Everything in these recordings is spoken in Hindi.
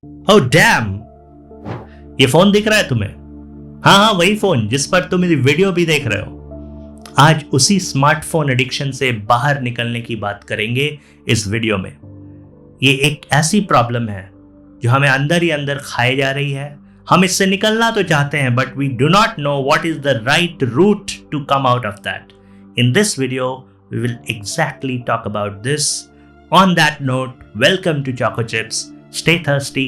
ओह डैम, ये फोन दिख रहा है तुम्हें? हाँ हाँ, वही फोन जिस पर तुम मेरी वीडियो भी देख रहे हो। आज उसी स्मार्टफोन एडिक्शन से बाहर निकलने की बात करेंगे इस वीडियो में। ये एक ऐसी प्रॉब्लम है जो हमें अंदर ही अंदर खाए जा रही है। हम इससे निकलना तो चाहते हैं, but we do not know what is the right route to come out of that. In this video we will exactly talk about this. On that note, welcome to Choco Chips. Stay thirsty,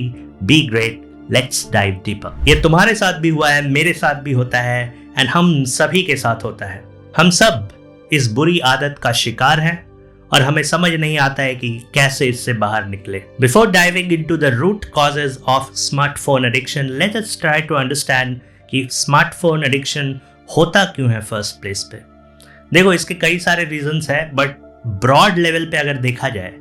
be great. Let's dive deeper. ये तुम्हारे साथ भी हुआ है, मेरे साथ भी होता है, and हम सभी के साथ होता है। हम सब इस बुरी आदत का शिकार हैं और हमें समझ नहीं आता है कि कैसे इससे बाहर निकले। Before diving into the root causes of smartphone addiction, let us try to understand कि smartphone addiction होता क्यों है फर्स्ट प्लेस पे। देखो, इसके कई सारे रीजंस हैं, बट ब्रॉड लेवल पे अगर देखा जाए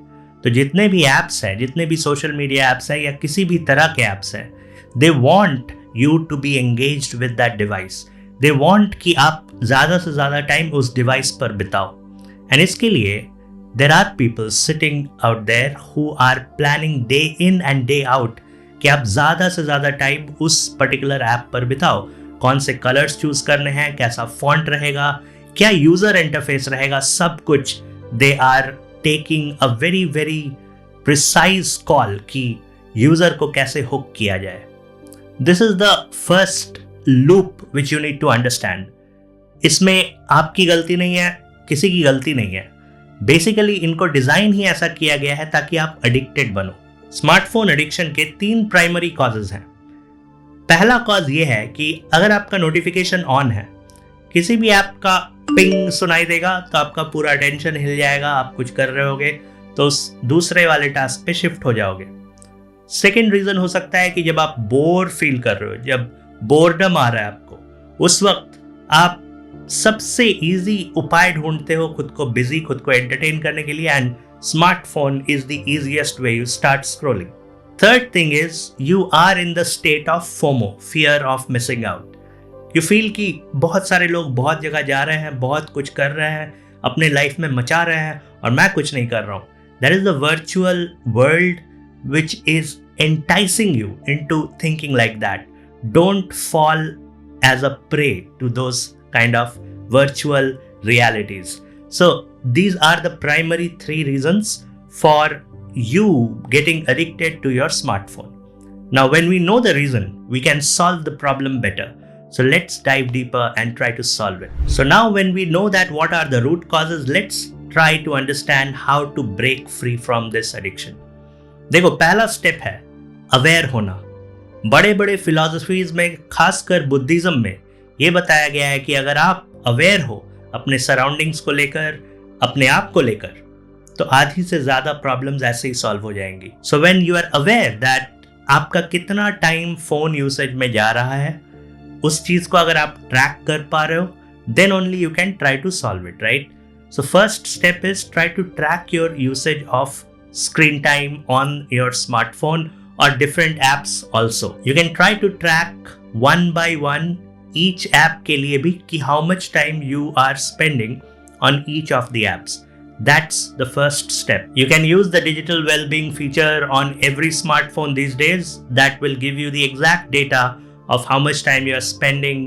तो जितने भी ऐप्स हैं, जितने भी सोशल मीडिया ऐप्स हैं या किसी भी तरह के ऐप्स हैं, they want you to be engaged with that device. They want कि आप ज़्यादा से ज़्यादा टाइम उस डिवाइस पर बिताओ। एंड इसके लिए there are people sitting out there who are planning day in and day out कि आप ज़्यादा से ज़्यादा टाइम उस पर्टिकुलर ऐप पर बिताओ। कौन से कलर्स चूज करने हैं, कैसा फॉन्ट रहेगा, क्या यूजर इंटरफेस रहेगा, सब कुछ they are taking a very very precise call कि यूजर को कैसे हुक किया जाए। This is the first loop which you need to understand. इसमें आपकी गलती नहीं है, किसी की गलती नहीं है। बेसिकली इनको डिजाइन ही ऐसा किया गया है ताकि आप एडिक्टेड बनो। स्मार्टफोन एडिक्शन के 3 प्राइमरी कॉजेज हैं। पहला कॉज ये है कि अगर आपका नोटिफिकेशन ऑन है, किसी भी ऐप का पिंग सुनाई देगा तो आपका पूरा अटेंशन हिल जाएगा, आप कुछ कर रहे होगे तो उस दूसरे वाले टास्क पे शिफ्ट हो जाओगे। सेकेंड रीजन हो सकता है कि जब आप बोर फील कर रहे हो, जब बोर्डम आ रहा है आपको, उस वक्त आप सबसे इजी उपाय ढूंढते हो खुद को बिजी, खुद को एंटरटेन करने के लिए, and smartphone is the easiest way, you start scrolling. Third thing is you are in the state of FOMO, fear of missing out. You feel कि बहुत सारे लोग बहुत जगह जा रहे हैं, बहुत कुछ कर रहे हैं, अपने लाइफ में मचा रहे हैं और मैं कुछ नहीं कर रहा हूँ। That is the virtual world which is enticing you into thinking like that. Don't fall as a prey to those kind of virtual realities. So these are the primary 3 reasons for you getting addicted to your smartphone. Now, when we know the reason, we can solve the problem better. So let's dive deeper and try to solve it. So now when we know that what are the root causes, let's try to understand how to break free from this addiction. देखो, पहला स्टेप है अवेयर होना। बड़े बड़े फिलॉसफीज में, खासकर बुद्धिज्म में, ये बताया गया है कि अगर आप अवेयर हो अपने सराउंडिंग्स को लेकर, अपने आप को लेकर, तो आधी से ज्यादा प्रॉब्लम्स ऐसे ही सॉल्व हो जाएंगी। So when you are aware that आपका कितना टाइम फोन यूसेज में जा रहा है, उस चीज को अगर आप ट्रैक कर पा रहे हो, then only you can try to solve it, right? So first step is try to track your usage of screen time on your smartphone और different apps also. You can try to track one by one each app के लिए भी कि how much time you are spending on each of the apps. That's the first step. You can use the digital well-being feature on every smartphone these days. That will give you the exact data of how much time you are spending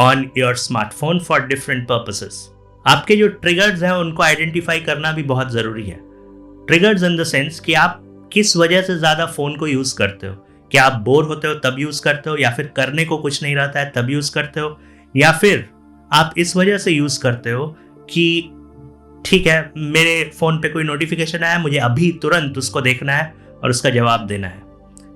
on your smartphone for different purposes. आपके जो triggers हैं उनको identify करना भी बहुत ज़रूरी है। Triggers in the sense कि आप किस वजह से ज़्यादा फ़ोन को यूज़ करते हो। क्या आप बोर होते हो तब यूज़ करते हो, या फिर करने को कुछ नहीं रहता है तब यूज़ करते हो, या फिर आप इस वजह से यूज़ करते हो कि ठीक है, मेरे फोन पे कोई नोटिफिकेशन आया, मुझे अभी तुरंत उसको देखना है और उसका जवाब देना है।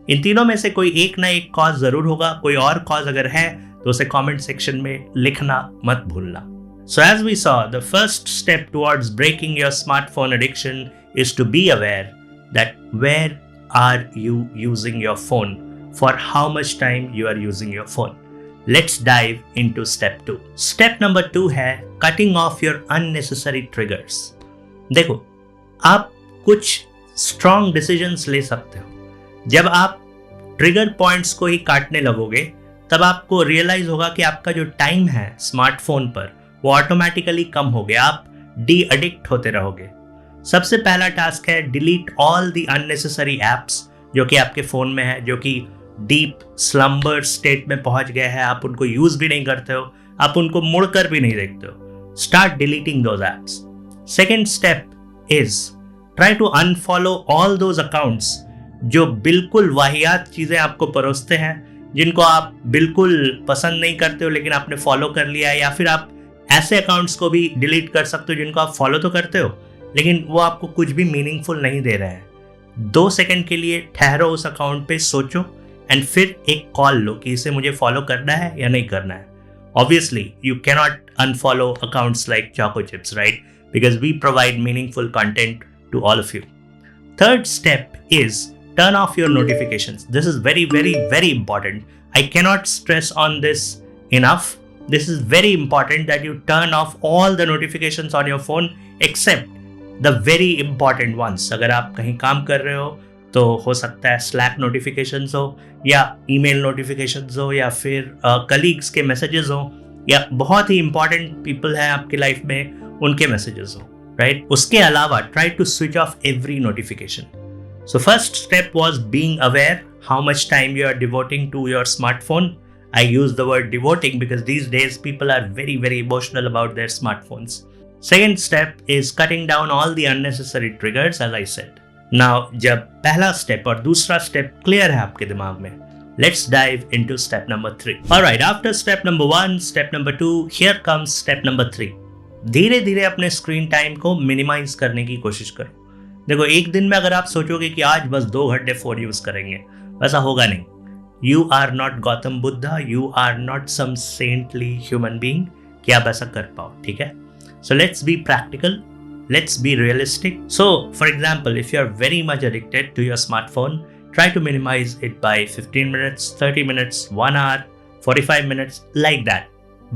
इन तीनों में से कोई एक ना एक कॉज जरूर होगा। कोई और कॉज अगर है तो उसे कमेंट सेक्शन में लिखना मत भूलना। So as we saw, the first step towards breaking your smartphone addiction is to be aware that where are you using your phone, for how much time you are using your phone. Let's dive into step 2. Step number 2 है cutting off your unnecessary triggers. देखो, आप कुछ strong decisions ले सकते हो। जब आप ट्रिगर पॉइंट्स को ही काटने लगोगे, तब आपको रियलाइज होगा कि आपका जो टाइम है स्मार्टफोन पर वो ऑटोमेटिकली कम हो गया, आप डी एडिक्ट होते रहोगे। सबसे पहला टास्क है delete all the unnecessary apps जो कि आपके फ़ोन में है, जो कि डीप स्लम्बर स्टेट में पहुंच गए हैं, आप उनको यूज़ भी नहीं करते हो, आप उनको मुड़कर भी नहीं देखते हो, start deleting those apps. Second step is try to unfollow all those accounts जो बिल्कुल वाहियात चीज़ें आपको परोसते हैं, जिनको आप बिल्कुल पसंद नहीं करते हो लेकिन आपने फॉलो कर लिया है, या फिर आप ऐसे अकाउंट्स को भी डिलीट कर सकते हो जिनको आप फॉलो तो करते हो लेकिन वो आपको कुछ भी मीनिंगफुल नहीं दे रहे हैं। 2 सेकंड के लिए ठहरो, उस अकाउंट पे सोचो एंड फिर एक कॉल लो कि इसे मुझे फॉलो करना है या नहीं करना है। Obviously you cannot unfollow accounts like choco chips, right? Because we provide meaningful content to all of you. Third step is turn off your notifications. This is very, very, very important. I cannot stress on this enough. This is very important that you turn off all the notifications on your phone except the very important ones. अगर आप कहीं काम कर रहे हो तो हो सकता है Slack notifications हो, या email notifications हो, या फिर colleagues के messages हो, या बहुत ही important people हैं आपकी लाइफ में उनके messages हो, right? उसके अलावा try to switch off every notification. So first step was being aware how much time you are devoting to your smartphone. I use the word devoting because these days people are very, very emotional about their smartphones. Second step is cutting down all the unnecessary triggers, as I said. Now, जब पहला step और दूसरा step clear है आपके दिमाग में, let's dive into step number 3. Alright, after step number 1, step number 2, here comes step number 3. धीरे धीरे अपने स्क्रीन टाइम को मिनिमाइज करने की कोशिश करो। देखो, एक दिन में अगर आप सोचोगे कि आज बस 2 घंटे फोन यूज करेंगे, वैसा होगा नहीं। You are not Gautam Buddha, you are not some saintly human being कि आप ऐसा कर पाओ, ठीक है? So let's be practical, let's be realistic. So, for example, if you're very much addicted to your smartphone, try to minimize it by 15 minutes, 30 minutes, 1 hour, 45 minutes, like that.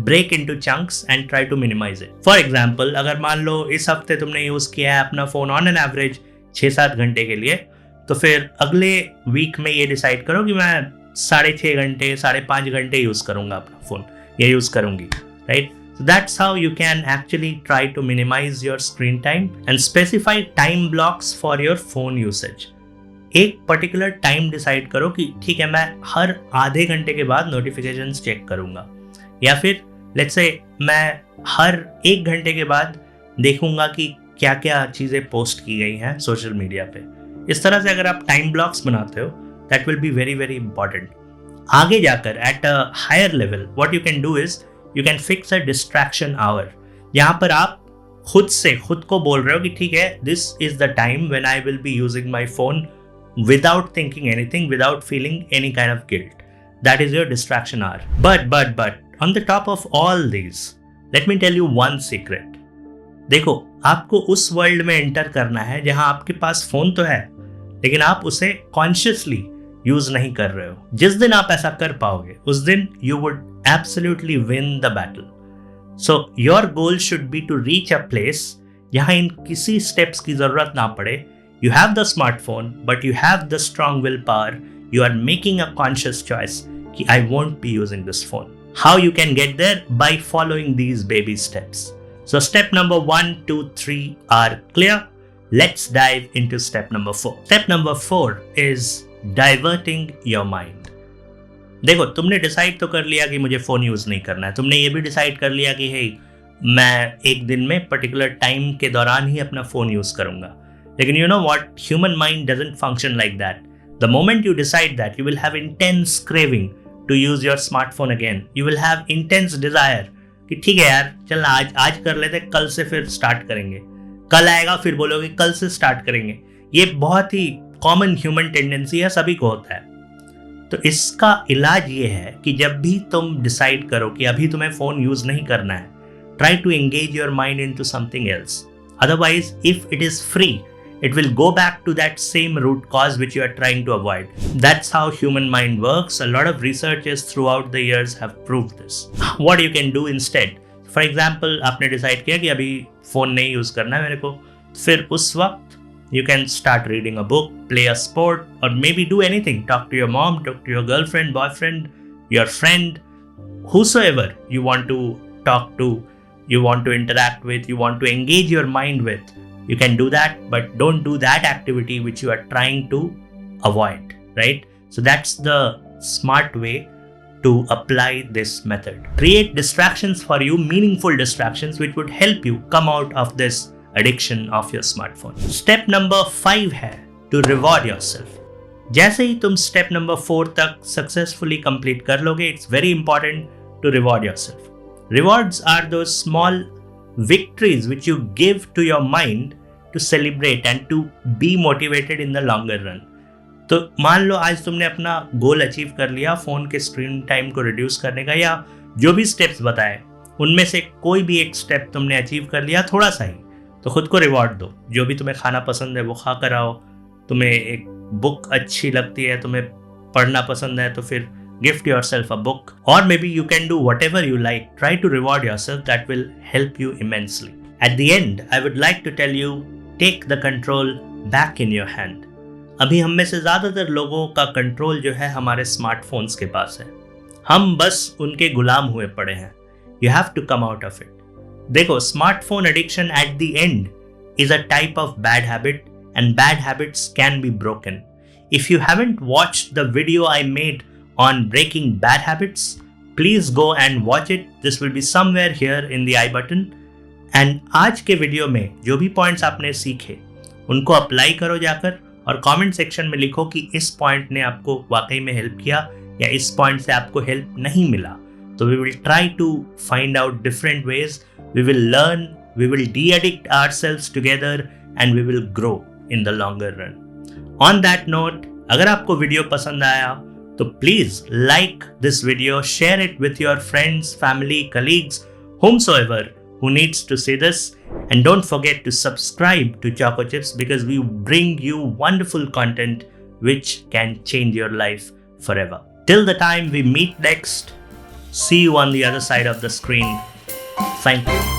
Break into chunks and try to minimize it. For example, अगर मान लो इस हफ्ते तुमने यूज़ किया है अपना फ़ोन ऑन एन एवरेज 6-7 घंटे के लिए, तो फिर अगले वीक में ये डिसाइड करो कि मैं 6.5 घंटे, 5.5 घंटे यूज़ करूँगा अपना फ़ोन, या यूज़ करूँगी, right? So that's how you can actually try to minimize your screen time and specify time blocks for your phone usage. एक पर्टिकुलर टाइम डिसाइड करो कि ठीक है, मैं हर आधे घंटे के बाद नोटिफिकेशंस चेक करूंगा, या फिर लेट्स से मैं हर 1 घंटे के बाद देखूंगा कि क्या क्या चीज़ें पोस्ट की गई हैं सोशल मीडिया पे। इस तरह से अगर आप टाइम ब्लॉक्स बनाते हो, that will be very very important. आगे जाकर at a higher level what you can do is you can fix a distraction hour, यहाँ पर आप खुद को बोल रहे हो कि ठीक है, this is the time when I will be using my phone without thinking anything, without feeling any kind of guilt. That is your distraction hour. But on the top of all these, let me tell you one secret. देखो, आपको उस वर्ल्ड में एंटर करना है जहां आपके पास फोन तो है लेकिन आप उसे कॉन्शियसली यूज नहीं कर रहे हो। जिस दिन आप ऐसा कर पाओगे उस दिन you would absolutely win the battle. So your goal should be to reach a place जहां इन किसी स्टेप्स की जरूरत ना पड़े। You have the smartphone, but you have the strong willpower. You are making a conscious choice कि I won't be using this phone. How you can get there? By following these baby steps. So step number 1, 2, 3 are clear. Let's dive into step number 4. Step number 4 is diverting your mind. देखो, तुमने डिसाइड तो कर लिया कि मुझे फोन यूज नहीं करना है। तुमने ये भी डिसाइड कर लिया कि हे, मैं एक दिन में पर्टिकुलर टाइम के दौरान ही अपना फोन यूज करूंगा। लेकिन you know what? Human mind doesn't function like that. The moment you decide that, you will have intense craving to use your smartphone again. You will have intense desire कि ठीक है यार, चल आज कर लेते, कल से फिर स्टार्ट करेंगे। कल आएगा फिर बोलोगे कल से स्टार्ट करेंगे। ये बहुत ही कॉमन ह्यूमन टेंडेंसी है, सभी को होता है। तो इसका इलाज ये है कि जब भी तुम डिसाइड करो कि अभी तुम्हें फोन यूज नहीं करना है, try to engage your mind into something else. Otherwise, if it is free, it will go back to that same root cause which you are trying to avoid. That's how human mind works. A lot of researchers throughout the years have proved this. What you can do instead? For example, आपने डिसाइड किया कि अभी फोन नहीं यूज करना है मेरे को, फिर उस वक्त you can start reading a book, play a sport, or maybe do anything. Talk to your mom, talk to your girlfriend, boyfriend, your friend, whosoever you want to talk to, you want to interact with, you want to engage your mind with. You can do that, but don't do that activity which you are trying to avoid, right? So that's the smart way to apply this method. Create distractions for you, meaningful distractions which would help you come out of this addiction of your smartphone. Step number 5 है to reward yourself. जैसे ही तुम step number 4 तक successfully complete कर लोगे, it's very important to reward yourself. Rewards are those small victories which you give to your mind to celebrate and to be motivated in the longer run. तो मान लो आज तुमने अपना गोल अचीव कर लिया, फोन के स्क्रीन टाइम को रिड्यूस करने का, या जो भी स्टेप्स बताए उनमें से कोई भी एक स्टेप तुमने अचीव कर लिया, थोड़ा सा ही, तो खुद को रिवॉर्ड दो. जो भी तुम्हें खाना पसंद है वो खा कर आओ. तुम्हें एक बुक अच्छी लगती है, तुम्हें पढ़ना पसंद है, तो फिर gift yourself a book, or maybe you can do whatever you like. Try to reward yourself. That will help you immensely. At the end, I would like to tell you, take the control back in your hand. अभी हम में से ज़्यादातर लोगों का कंट्रोल जो है हमारे स्मार्टफोन्स के पास है. हम बस उनके गुलाम हुए पड़े हैं. You have to come out of it. देखो, smartphone addiction at the end is a type of bad habit, and bad habits can be broken. If you haven't watched the video I made on breaking bad habits, please go and watch it. This will be somewhere here in the I button. And आज के वीडियो में जो भी पॉइंट्स आपने सीखे उनको अप्लाई करो जाकर, और कमेंट सेक्शन में लिखो कि इस पॉइंट ने आपको वाकई में हेल्प किया या इस पॉइंट से आपको हेल्प नहीं मिला. तो we will try to find out different ways. We will learn, we will de-addict ourselves together, and we will grow in the longer run. On that note, अगर आपको वीडियो पसंद आया तो please like this video, share it with your friends, family, colleagues, whomsoever who needs to see this, and don't forget to subscribe to Choco Chips because we bring you wonderful content which can change your life forever. Till the time we meet next, see you on the other side of the screen. Thank you.